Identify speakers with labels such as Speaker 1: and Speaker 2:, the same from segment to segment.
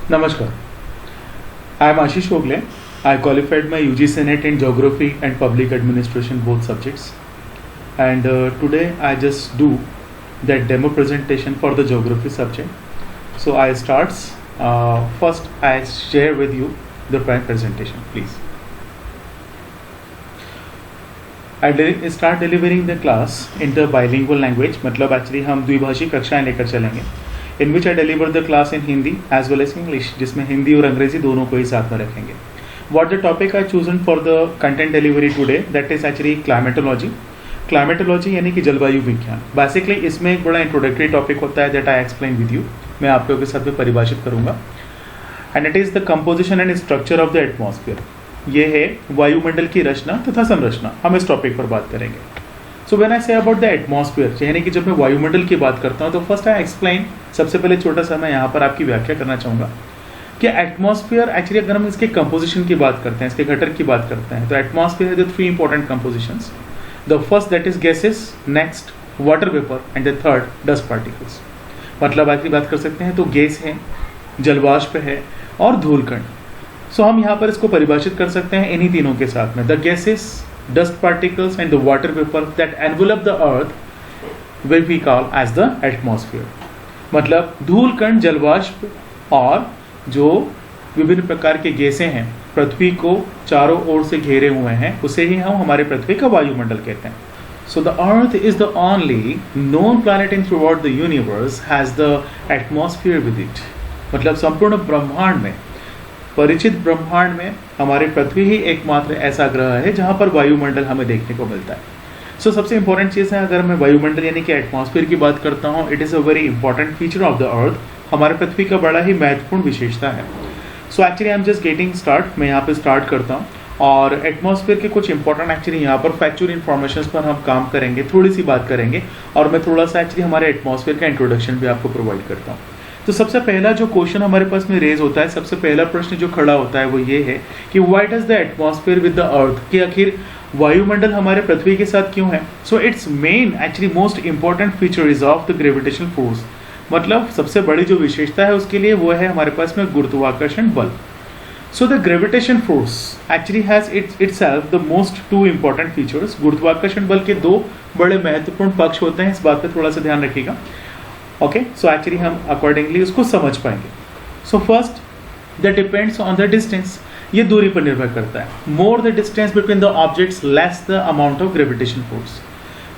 Speaker 1: Namaskar. I am Ashish Ogle. I qualified my UG Senate in Geography and Public Administration both subjects. And today I just do that demo presentation for the Geography subject. So I starts. First I share with you the presentation, please. I start delivering the class in the bilingual language. मतलब actually हम द्विभाषी कक्षाएं लेकर चलेंगे. In which I deliver the class in Hindi as well as English, जिसमें हिंदी और अंग्रेजी दोनों को ही साथ में रखेंगे. What the topic I chosen for the content delivery today, that is actually climatology. Climatology यानी कि जलवायु विज्ञान. Basically इसमें एक बड़ा introductory topic होता है that I explain with you. मैं आप लोगों के साथ में परिभाषित करूँगा. And it is the composition and structure of the atmosphere. ये है वायुमंडल की रचना तथा संरचना. हम इस टॉपिक पर बात करेंगे. सो when I say about the atmosphere, यानी कि जब मैं वायुमंडल की बात करता हूँ तो फर्स्ट आई एक्सप्लेन, सबसे पहले छोटा सा मैं यहाँ पर आपकी व्याख्या करना चाहूँगा कि एटमॉस्फेयर एक्चुअली अगर हम इसके कंपोजिशन की बात करते हैं, इसके घटक की बात करते हैं, तो एटमॉस्फेयर है 3 important compositions. The first that is gases, next water vapour and the third dust particles. मतलब आपकी बात कर सकते हैं तो गैस है, जलवाष्प है और धूलकण. सो हम यहाँ पर इसको परिभाषित कर सकते हैं इन्हीं तीनों के साथ में. The gases, dust particles and the water vapor that envelop the earth will be called as the atmosphere. मतलब धूल कण, जलवाष्प और जो विभिन्न प्रकार के गैसें हैं पृथ्वी को चारों ओर से घेरे हुए हैं, उसे ही हम हमारे पृथ्वी का वायुमंडल कहते हैं. So the earth is the only known planet in throughout the universe has the atmosphere with it. मतलब संपूर्ण ब्रह्मांड में, परिचित ब्रह्मांड में हमारे पृथ्वी ही एकमात्र ऐसा ग्रह है जहां पर वायुमंडल हमें देखने को मिलता है. सो सबसे इंपॉर्टेंट चीज़ है, अगर मैं वायुमंडल यानी कि एटमॉस्फेयर की बात करता हूं, it is a very important feature of the earth. हमारे पृथ्वी का बड़ा ही महत्वपूर्ण विशेषता है. So actually I am just getting start. मैं यहाँ पे स्टार्ट करता हूँ और एटमॉस्फेयर के कुछ इंपॉर्टेंट एक्चुअली यहाँ पर फैक्चुअल इन्फॉर्मेशन पर हम काम करेंगे, थोड़ी सी बात करेंगे और मैं थोड़ा सा एक्चुअली हमारे एटमॉस्फेयर का इंट्रोडक्शन भी आपको प्रोवाइड करता हूँ. तो सबसे पहला जो क्वेश्चन हमारे पास में रेज होता है, सबसे पहला प्रश्न जो खड़ा होता है वो ये है कि why does the atmosphere with the earth, कि आखिर वायुमंडल हमारे पृथ्वी के साथ क्यों है. So it's main actually most important feature is of the gravitational force. मतलब सबसे बड़ी जो विशेषता है उसके लिए वो है हमारे पास में गुरुत्वाकर्षण बल. So the gravitation force actually has itself the most 2 important features. गुरुत्वाकर्षण बल के 2 बड़े महत्वपूर्ण पक्ष होते हैं, इस बात पे थोड़ा सा ध्यान रखिएगा. ओके, सो एक्चुअली हम अकॉर्डिंगली उसको समझ पाएंगे. So first that depends on the distance. ये दूरी पर निर्भर करता है. More the distance between the objects less the amount of gravitation force.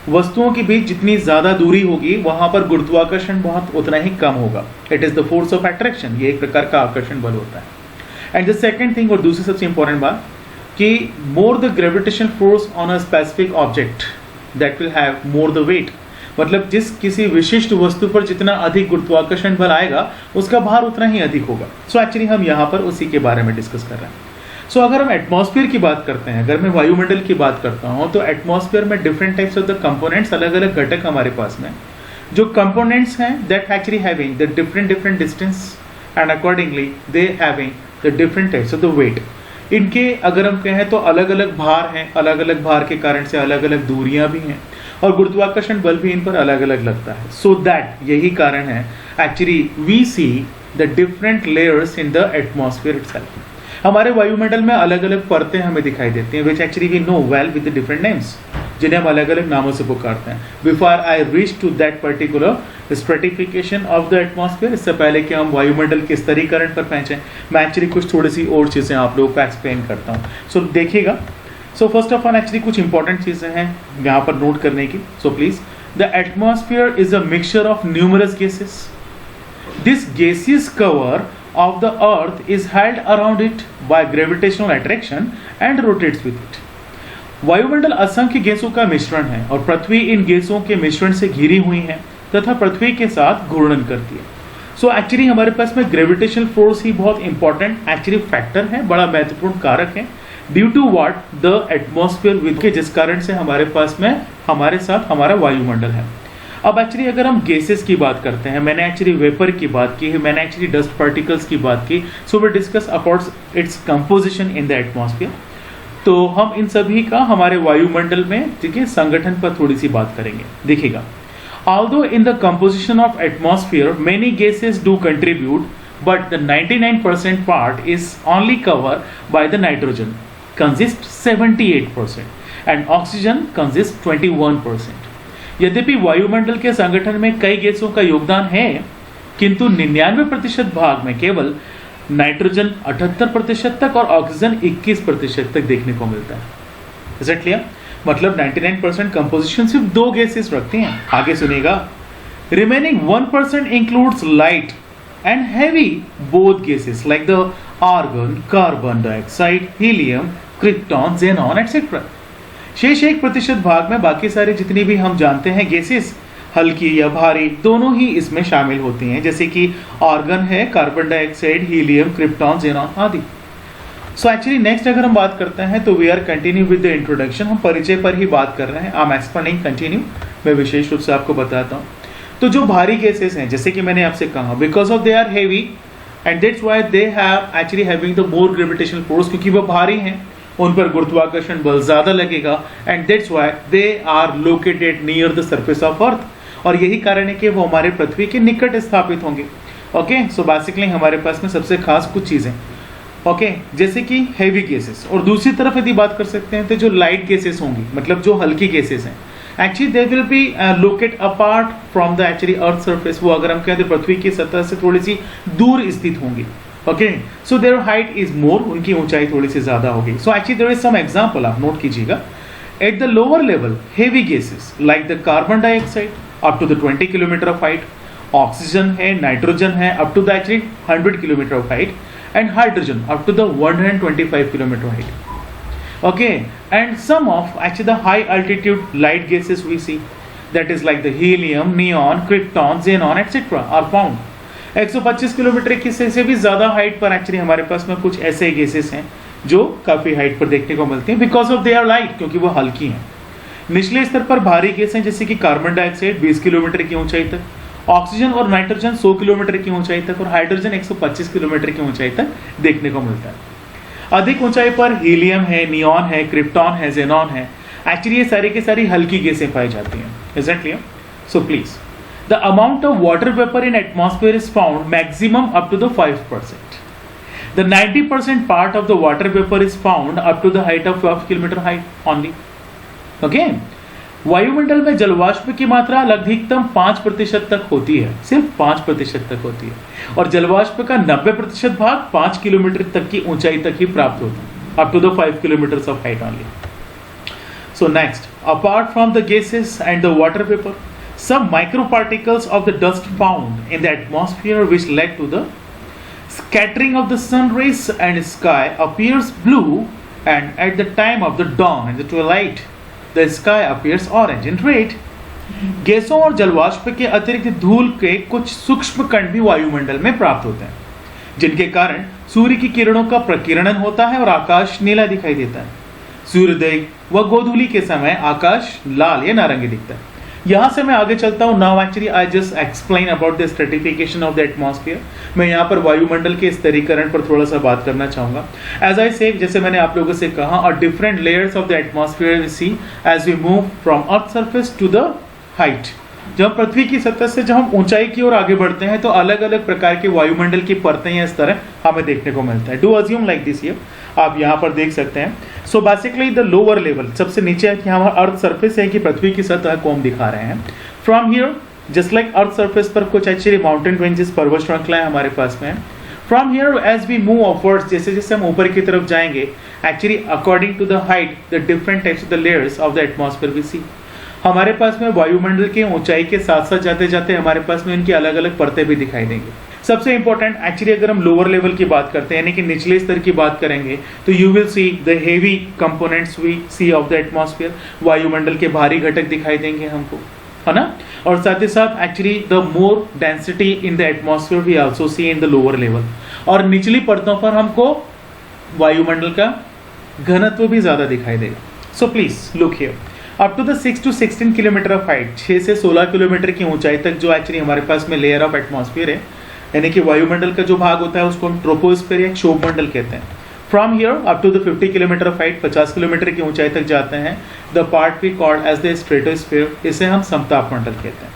Speaker 1: वस्तुओं के बीच जितनी ज्यादा दूरी होगी वहां पर गुरुत्वाकर्षण बहुत उतना ही कम होगा. It is the force of attraction. ये एक प्रकार का आकर्षण बल होता है. एंड द सेकेंड थिंग, और दूसरी सबसे इंपॉर्टेंट बात, कि more the gravitation force on a specific object that will have more the weight. मतलब जिस किसी विशिष्ट वस्तु पर जितना अधिक गुरुत्वाकर्षण बल आएगा उसका भार उतना ही अधिक होगा. सो एक्चुअली हम यहाँ पर उसी के बारे में डिस्कस कर रहे हैं. सो अगर हम एटमॉस्फेयर की बात करते हैं, अगर मैं वायुमंडल की बात करता हूँ, तो एटमॉस्फेयर में different types of the components, अलग अलग घटक हमारे पास में जो कंपोनेंट्स हैं that actually having the different distance and accordingly they having the different types of the weight. इनके अगर हम कहें तो अलग अलग भार हैं, अलग अलग भार के कारण से अलग अलग दूरियां भी हैं और गुरुत्वाकर्षण बल भी इन पर अलग अलग लगता है. सो दैट यही कारण है actually we see the different layers in the atmosphere itself. हमारे वायुमंडल में अलग अलग परतें हमें दिखाई देती हैं, which actually we know well with the different names, जिन्हें हम अलग अलग नामों से पुकारते हैं. Before I reach to that particular stratification of the atmosphere, इससे पहले कि हम वायुमंडल के स्तरीकरण पर पहुंचे, मैं एक्चुअली कुछ थोड़ी सी और चीज़ें आप लोगों को एक्सप्लेन करता हूँ. सो देखिएगा. So first of all actually कुछ इंपॉर्टेंट चीज़ें हैं यहाँ पर नोट करने की. सो please, the atmosphere is a mixture of numerous gases. This gaseous cover of the earth is held around it by gravitational attraction and rotates with it. वायुमंडल असंख्य गैसों का मिश्रण है और पृथ्वी इन गैसों के मिश्रण से घिरी हुई है तथा पृथ्वी के साथ घूर्णन करती है. सो एक्चुअली हमारे पास में ग्रेविटेशनल फोर्स ही बहुत इंपॉर्टेंट एक्चुअली फैक्टर है, बड़ा महत्वपूर्ण कारक है, due to what the atmosphere with के, जिस कारण से हमारे पास में हमारे साथ हमारा वायुमंडल है. अब एक्चुअली अगर हम गैसेस की बात करते हैं, मैंने एक्चुअली वेपर की बात की है, मैंने एक्चुअली डस्ट पार्टिकल्स की बात की. So we discuss about its composition in the atmosphere. तो हम इन सभी का हमारे वायुमंडल में, ठीक है, संगठन पर थोड़ी सी बात करेंगे. देखिएगा, although in the composition of atmosphere many gases do contribute but the 99% part is only covered by the nitrogen, consists 78%, and oxygen consists 21%. यद्यपि वायुमंडल के संगठन में कई गैसों का योगदान है, किंतु 99% भाग में केवल नाइट्रोजन 78% तक और ऑक्सीजन 21% तक देखने को मिलता है। Is it clear? मतलब 99% कंपोजिशन सिर्फ दो गैसेस रखती हैं। आगे सुनिएगा, remaining 1% includes light and heavy both gases like the argon, carbon dioxide, helium, krypton, xenon etcetera. शेष 1% भाग में बाकी सारी जितनी भी हम जानते हैं गैसेस, हल्की या भारी, दोनों ही इसमें शामिल होती हैं, जैसे कि आर्गन है, carbon dioxide, helium, krypton, xenon आदि। सो एक्चुअली नेक्स्ट अगर हम बात करते हैं तो we are continue with the introduction. हम परिचय पर ही बात कर रहे हैं। I am explaining continue. मैं विशेष रूप से आपको बताता हूँ। तो जो भारी गैसेस हैं, जैसे कि मैंने आपसे कहा, because of they are heavy and that's why they have actually having the more gravitational force, क्योंकि वो भारी हैं, उन पर गुरुत्वाकर्षण बल ज्यादा लगेगा, and that's why they are located near the surface of earth. और यही कारण है कि वो हमारे पृथ्वी के निकट स्थापित होंगे। ओके, सो बेसिकली हमारे पास में सबसे खास कुछ चीजें, ओके, जैसे कि हैवी गैसेस। और दूसरी तरफ यदि बात कर सकते हैं तो जो लाइट गैसेस होंगी, मतलब जो हल्की गैसेस हैं, actually they will be locate apart from the actually earth surface. वो अगर हम कहें तो पृथ्वी की सतह से थोड़ी सी दूर स्थित होंगी। Okay, so their height is more, उनकी ऊंचाई थोड़ी सी ज्यादा होगी। So actually there is some example, आप नोट कीजिएगा। At the lower level, heavy gases like the carbon dioxide up to the 20 kilometre of height, oxygen है, नाइट्रोजन है up to the actually 100 kilometre of height, and hydrogen up to the 125 kilometer height. Okay, and some of actually the high altitude light gases we see, that is like the helium, neon, krypton, xenon etc. are found. 125 kilometre की से भी ज्यादा height पर actually हमारे पास में कुछ ऐसे गैसेस हैं जो काफी हाइट पर देखने को मिलती हैं, because of they are light, क्योंकि वो हल्की हैं। निचले स्तर पर भारी गैस हैं, जैसे कि कार्बन डाइऑक्साइड 20 किलोमीटर की ऊंचाई तक, ऑक्सीजन और नाइट्रोजन 100 किलोमीटर की ऊंचाई तक, और हाइड्रोजन 125 किलोमीटर की ऊंचाई तक देखने को मिलता है। अधिक ऊंचाई पर हीलियम है, नियॉन है, क्रिप्टॉन है, ज़ेनॉन है। एक्चुअली ये सारी की सारी हल्की गैसें पाई जाती हैं। Is that clear? So please, the amount of water vapour in atmosphere is found maximum up to the 5%. The 90% part of the water vapor is found up to the height of 12 kilometer height only. Okay? वायुमंडल में जलवाष्प की मात्रा अधिकतम 5% तक होती है, सिर्फ 5% तक होती है, और जलवाष्प का 90% भाग 5 किलोमीटर तक की ऊंचाई तक ही प्राप्त होता है, up to the 5 kilometres of height only. So next, apart from the gases and the water vapour, some microparticles of the dust found in the atmosphere which led to the scattering of the sun rays and sky appears blue, and at the time of the dawn and the twilight the sky appears orange and red. गैसों और जलवाष्प के अतिरिक्त धूल के कुछ सूक्ष्म कण भी वायुमंडल में प्राप्त होते हैं, जिनके कारण सूर्य की किरणों का प्रकीर्णन होता है और आकाश नीला दिखाई देता है। सूर्योदय व गोधूली के समय आकाश लाल या नारंगी दिखता है। यहां से मैं आगे चलता हूं। Now actually I just explain about the stratification of the atmosphere. मैं यहां पर वायुमंडल के स्तरीकरण पर थोड़ा सा बात करना चाहूंगा। एज आई से, जैसे मैंने आप लोगों से कहा, और different layers of the atmosphere we see as we move from earth surface to the height. जब पृथ्वी की सतह से जब हम ऊंचाई की ओर आगे बढ़ते हैं तो अलग अलग प्रकार के वायुमंडल की परतें या स्तर हमें देखने को मिलता है। Do assume like this here, आप यहाँ पर देख सकते हैं। So basically the lower level, सबसे नीचे यहाँ अर्थ सरफेस है कि पृथ्वी की सतह को हम दिखा रहे हैं। From here just like earth surface पर कुछ एक्चुअली माउंटेन रेंजेस, पर्वत श्रृंखलाएं हमारे पास में है। From here as we move upwards, जैसे जैसे हम ऊपर की तरफ जाएंगे, actually according to the height the different types of the layers of the atmosphere we see. हमारे पास में वायुमंडल के ऊंचाई के साथ साथ जाते जाते हमारे पास में इनकी अलग अलग परतें भी दिखाई देंगी। सबसे इंपॉर्टेंट एक्चुअली अगर हम लोअर लेवल की बात करते हैं, यानी कि निचले स्तर की बात करेंगे, तो you will see the heavy components we see of the atmosphere. वायुमंडल के भारी घटक दिखाई देंगे हमको, है ना। और साथ ही साथ actually the more density in the atmosphere we also see in the lower level. और निचली परतों पर हमको वायुमंडल का घनत्व भी ज्यादा दिखाई देगा। So please look here, up to the 6 to 16 kilometre of height, 6 से 16 किलोमीटर की ऊंचाई तक जो एक्चुअली हमारे पास में लेयर ऑफ एटमॉस्फेयर है, यानी कि वायुमंडल का जो भाग होता है उसको हम ट्रोपोस्फेयर या क्षोभमंडल कहते हैं। From here up to the 50 kilometre of height, 50 kilometre की ऊंचाई तक जाते हैं, the part we called as the stratosphere, इसे हम समताप मंडल कहते हैं।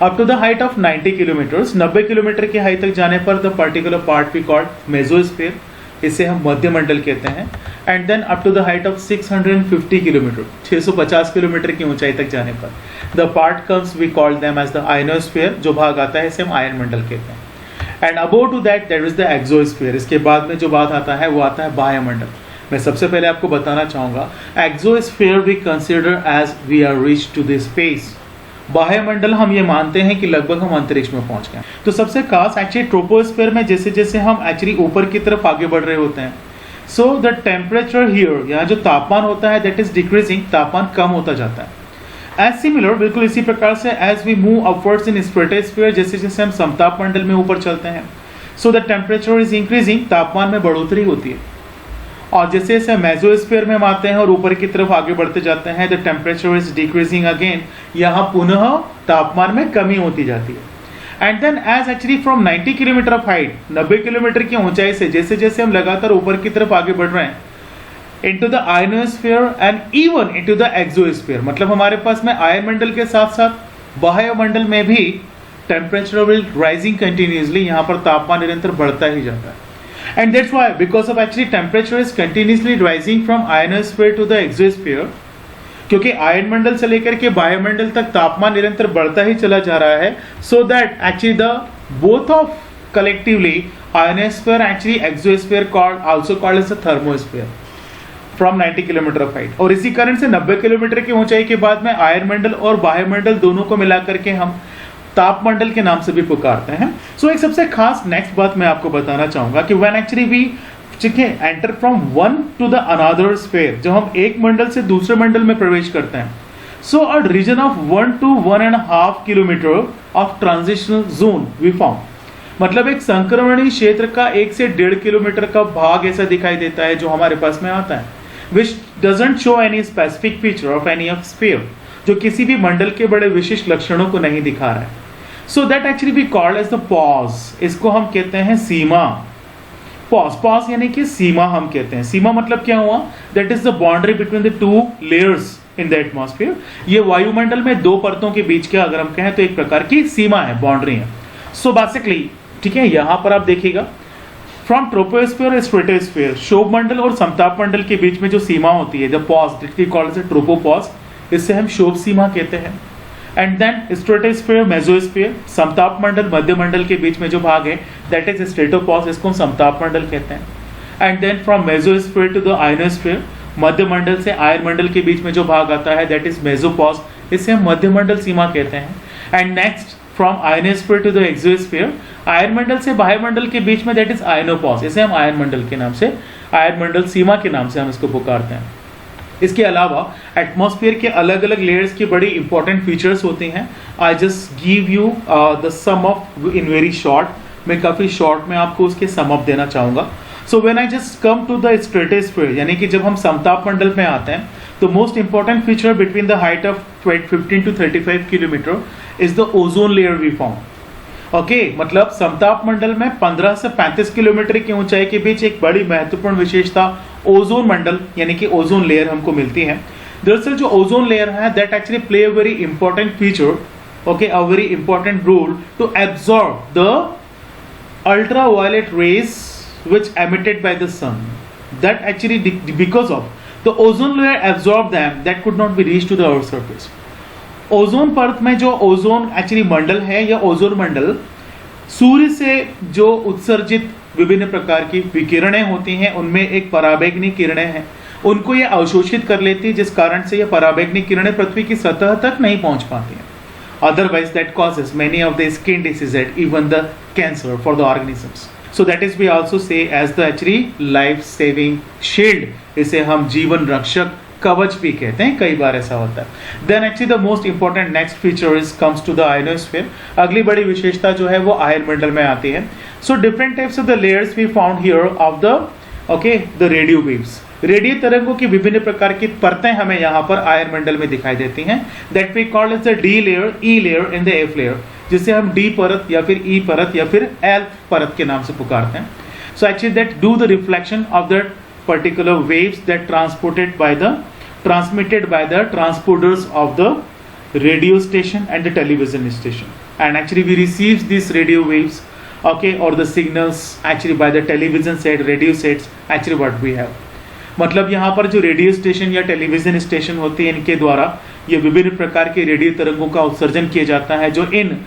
Speaker 1: Up to the height of 90 kilometres, 90 kilometre की हाइट तक जाने पर the particular part we called mesosphere, इसे हम मध्यमंडल कहते हैं। And then up to the height of 650 kilometre, 650 kilometre की ऊंचाई तक जाने पर the part comes we call them as the ionosphere, जो भाग आता है इसे हम आयन मंडल कहते हैं। And above to that there is the exosphere, इसके बाद में जो बात आता है वो आता है बाह्यमंडल। मैं सबसे पहले आपको बताना चाहूंगा exosphere we consider as we are reach to the space. बाह्यमंडल हम ये मानते हैं कि लगभग हम अंतरिक्ष में पहुंच गए। तो सबसे खास एक्चुअली ट्रोपोस्फीयर में जैसे जैसे हम एक्चुअली ऊपर की तरफ आगे बढ़ रहे होते हैं, सो द टेम्परेचर हियर, यहाँ जो तापमान होता है दैट इज डिक्रीजिंग, तापमान कम होता जाता है। एज सिमिलर, बिल्कुल इसी प्रकार से as we move upwards in stratosphere, जैसे जैसे हम समताप मंडल में ऊपर चलते हैं, so the temperature is increasing, तापमान में बढ़ोतरी होती है। और जैसे जैसे मेसोस्फीयर में हम आते हैं और ऊपर की तरफ आगे बढ़ते जाते हैं, the temperature is decreasing again, यहाँ पुनः तापमान में कमी होती जाती है। And then as actually from 90 kilometre of height, 90 kilometre की ऊंचाई से जैसे जैसे हम लगातार ऊपर की तरफ आगे बढ़ रहे हैं into the ionosphere and even into the exosphere, मतलब हमारे पास में आयन मंडल के साथ साथ बाह्य मंडल में भी टेम्परेचर विल राइजिंग कंटिन्यूसली, यहाँ पर तापमान निरंतर बढ़ता ही जाता है। And that's why, because of actually temperature is continuously rising from ionosphere to the exosphere, क्योंकि आयन मंडल से लेकर के वायुमंडल तक तापमान निरंतर बढ़ता ही चला जा रहा है, so that actually the both of collectively ionosphere actually exosphere called also called as the thermosphere from 90 kilometre of height. और इसी कारण से 90 किलोमीटर की ऊंचाई के बाद में आयन मंडल और वायुमंडल दोनों को मिलाकर के हम तापमंडल के नाम से भी पुकारते हैं। सो एक सबसे खास नेक्स्ट बात मैं आपको बताना चाहूंगा कि when actually we enter from one to the another sphere, जब हम एक मंडल से दूसरे मंडल में प्रवेश करते हैं, so a region of 1 to 1.5 kilometre of transitional zone we found, मतलब एक संक्रमणीय क्षेत्र का 1 से 1.5 किलोमीटर का भाग ऐसा दिखाई देता है जो हमारे पास में आता है, विच doesn't show any specific feature of any of sphere, जो किसी भी मंडल के बड़े विशिष्ट लक्षणों को नहीं दिखा रहा है। So that actually we called as the pause, इसको हम कहते हैं सीमा। पॉज यानी कि सीमा हम कहते हैं। सीमा मतलब क्या हुआ, that is the boundary between the two layers in the atmosphere. ये वायुमंडल में दो परतों के बीच के अगर हम कहें तो एक प्रकार की सीमा है, बाउंड्री है। सो बेसिकली ठीक है, यहां पर आप देखिएगा फ्रॉम ट्रोपोस्फीयर और स्ट्रेटोस्फीयर, शोभ मंडल और समताप मंडल के बीच में जो सीमा होती है, the pause that we call as tropopause, इससे हम शोभ सीमा कहते हैं। एंड देन स्ट्रेटोस्फीयर, मेसोस्फीयर, समताप मंडल मध्य मंडल के बीच में जो भाग है दैट इज स्ट्रेटोपॉज, इसको हम समताप मंडल कहते हैं। And then from mesosphere to the ionosphere, मध्य मंडल से आयन मंडल के बीच में जो भाग आता है दैट इज मेसोपॉज, इसे हम मध्य मंडल सीमा कहते हैं। And next from ionosphere to the exosphere, आयन मंडल से बाह्य मंडल के बीच में दैट इज आयनोपॉज, इसे हम आयन मंडल के नाम से, आयन मंडल सीमा के नाम से हम इसको पुकारते हैं। इसके अलावा एटमॉस्फेयर के अलग अलग लेयर्स की बड़ी इंपॉर्टेंट फीचर्स होते हैं। I just give you the some of in very short, मैं काफी शॉर्ट में आपको उसके सम अप देना चाहूंगा। So when I just come to the stratosphere, यानी कि जब हम समताप मंडल में आते हैं, तो most important feature between the height of 15 to 35 kilometre is the ozone layer we found. Okay, मतलब समताप मंडल में 15 से 35 किलोमीटर की ऊंचाई के बीच एक बड़ी महत्वपूर्ण विशेषता ओजोन मंडल यानी कि ओजोन लेयर हमको मिलती है। दरअसल जो ओजोन लेयर है that actually play a very important feature, okay, a very important role to absorb the ultraviolet rays which emitted by the sun, that actually because of the ozone layer absorb them that could not be reach to the earth surface. Ozone परत में जो ozone actually मंडल है या ozone मंडल, सूर्य से जो उत्सर्जित विभिन्न प्रकार की विकिरणें होती हैं उनमें एक पराबैंगनी किरणें हैं, उनको ये अवशोषित कर लेती है, जिस कारण से ये पराबैंगनी किरणें पृथ्वी की सतह तक नहीं पहुंच पाती हैं। Otherwise that causes many of the skin diseases, even the cancer for the organisms. So that is we also say as the actually life saving shield, इसे हम जीवन रक्षक कवच भी कहते हैं, कई बार ऐसा होता है। Then actually the most important next feature is comes to the ionosphere, अगली बड़ी विशेषता जो है वो आयन मंडल में आती है। So different types of the layers we found here of the okay the radio waves, radio तरंगों की विभिन्न प्रकार की परतें हमें यहाँ पर आयन मंडल में दिखाई देती हैं, that we call as the D layer, E layer and the F layer, जिसे हम डी परत या फिर ई परत या फिर एल परत के नाम से पुकारते हैं। So actually that do the reflection of the particular waves that transmitted by the transporters of the radio station and the television station. and actually we receive these radio waves, okay, or the signals actually by the television set, radio sets, actually what we have. मतलब यहाँ पर जो radio station या television station होती है, इनके द्वारा ये विभिन्न प्रकार के रेडियो तरंगों का उत्सर्जन किया जाता है, जो इन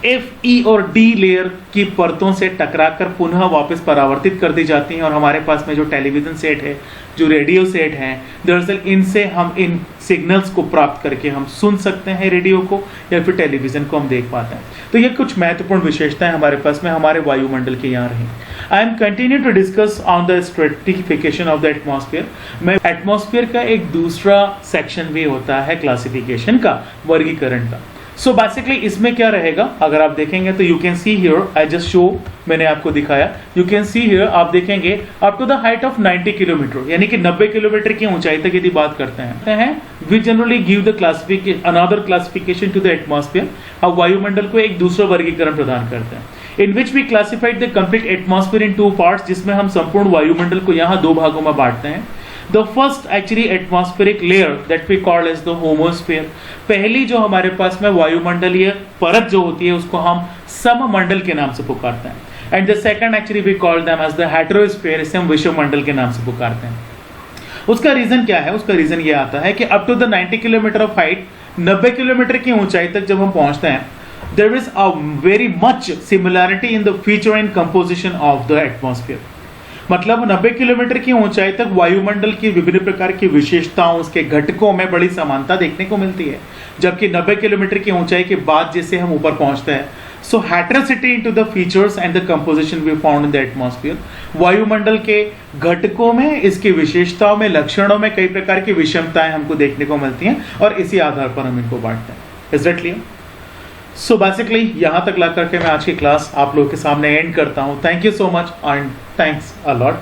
Speaker 1: एफ, ई और डी लेयर की परतों से टकराकर पुनः वापस परावर्तित कर दी जाती हैं। और हमारे पास में जो टेलीविजन सेट है, जो रेडियो सेट है, दरअसल इनसे हम इन सिग्नल्स को प्राप्त करके हम सुन सकते हैं रेडियो को, या फिर टेलीविजन को हम देख पाते हैं। तो ये कुछ महत्वपूर्ण विशेषताएं हमारे पास में हमारे वायुमंडल के यहाँ रही। I am continue to discuss on the stratification of the atmosphere. मैं एटमॉस्फेयर का एक दूसरा सेक्शन भी होता है क्लासिफिकेशन का, वर्गीकरण का। सो बेसिकली इसमें क्या रहेगा, अगर आप देखेंगे तो you can see here, I just show, मैंने आपको दिखाया, यू कैन सी हियर, आप देखेंगे up to the height of 90 kilometre, यानी कि 90 किलोमीटर की ऊंचाई तक यदि बात करते हैं we generally give the classification, another classification to the atmosphere. हम वायुमंडल को एक दूसरा वर्गीकरण प्रदान करते हैं, in which we classified the complete atmosphere in 2 parts, जिसमें हम संपूर्ण वायुमंडल को यहाँ 2 भागों में बांटते हैं। The first actually atmospheric layer that we call as the homosphere, पहली जो हमारे पास में वायुमंडलीय परत जो होती है उसको हम सममंडल के नाम से पुकारते हैं। And the second actually we call them as the heterosphere, इसे हम विषुवमंडल के नाम से पुकारते हैं। उसका रीजन क्या है, उसका रीजन ये आता है कि up to the 90 kilometre of height, 90 kilometre की ऊंचाई तक जब हम पहुंचते हैं, there is a very much similarity in the feature and composition of the atmosphere. मतलब 90 किलोमीटर की ऊंचाई तक वायुमंडल की विभिन्न प्रकार की विशेषताओं, उसके घटकों में बड़ी समानता देखने को मिलती है, जबकि 90 किलोमीटर की ऊंचाई के बाद जैसे हम ऊपर पहुंचते हैं, so heterosity into the features and the composition we found in the atmosphere, वायुमंडल के घटकों में, इसकी विशेषताओं में, लक्षणों में कई प्रकार की विषमताएं हमको देखने को मिलती हैं, और इसी आधार पर हम इनको बांटते हैं। Is that clear? So basically यहाँ तक ला करके मैं आज की क्लास आप लोगों के सामने एंड करता हूँ। Thank you so much and thanks a lot.